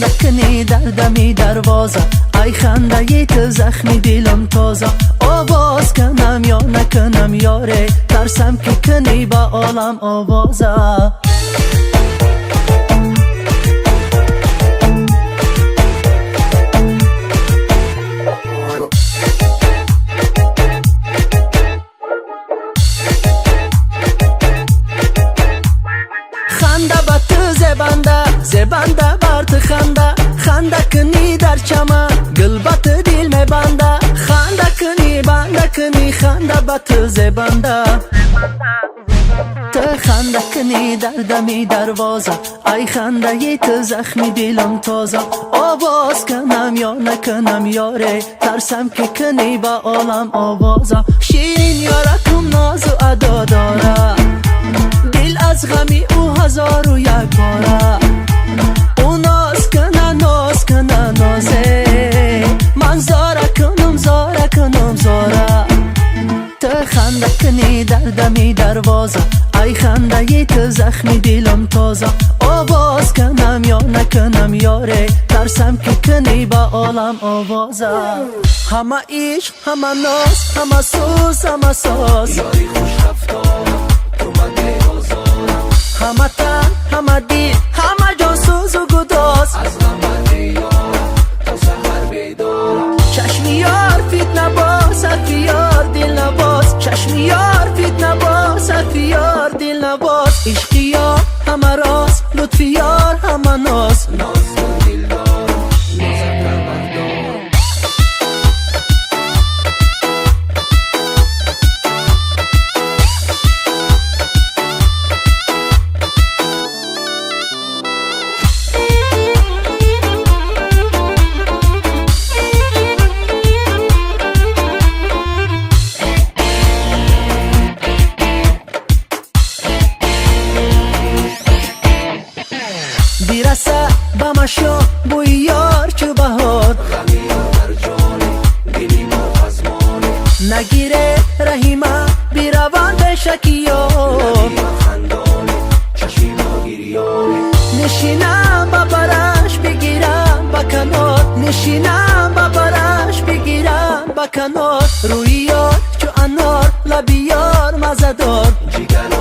خنده کنی در دمی دروازه، ای خنده تو زخمی دلم تازه. آواز کنم یا نکنم یاره، ترسم که کنی با عالم آوازه. خنده با تو زبنده بر تو خنده کنی در چمن، گل با تو دل می بنده. خنده کنی بنده کنی، خنده با تو زبنده. تو خنده کنی در دمی دروازه، ای خنده تو زخمی دلم تازه. آواز کنم یا نکنم یاره، ترسم که کنی با عالم آوازه. شیرین یاره کم ناز و ادا داره، دل از غمی او هزار و یک باره. او ناز کنه نازه، من زاره کنم زاره. تو خنده کنی در دمی دروازه، ای خنده تو زخمی دلم تازه. آواز کنم یا نکنم یاره، ترسم که کنی با عالم آوازه. همه عشق همه ناز همه سوز همه ساز، یاری خوش رفتار تو مده آزارم. همه تن همه دل همه جان سوز و گداز، از غم یارم تا سحر بیدارم. چشم یار فتنه باز صفی یار دل نباز، چشم یار فتنه باز صفی یار دل نباز. عشق یار همه راز، لطف یار همه ناز، ناز کن دل دارم، نازت بردارم. بیرسه به مشو بوی یار چو بهار، غمی یار در جانه دلی ما خزمانه. نگیره رحیمه بیروان به شکیار. لبی یا خندانه چشمی ما گریانه. نشینم با برش بگیرم با کنار، نشینم با برش بگیرم با کنار. روی یار چو انار، لبی یار مزدار. جگر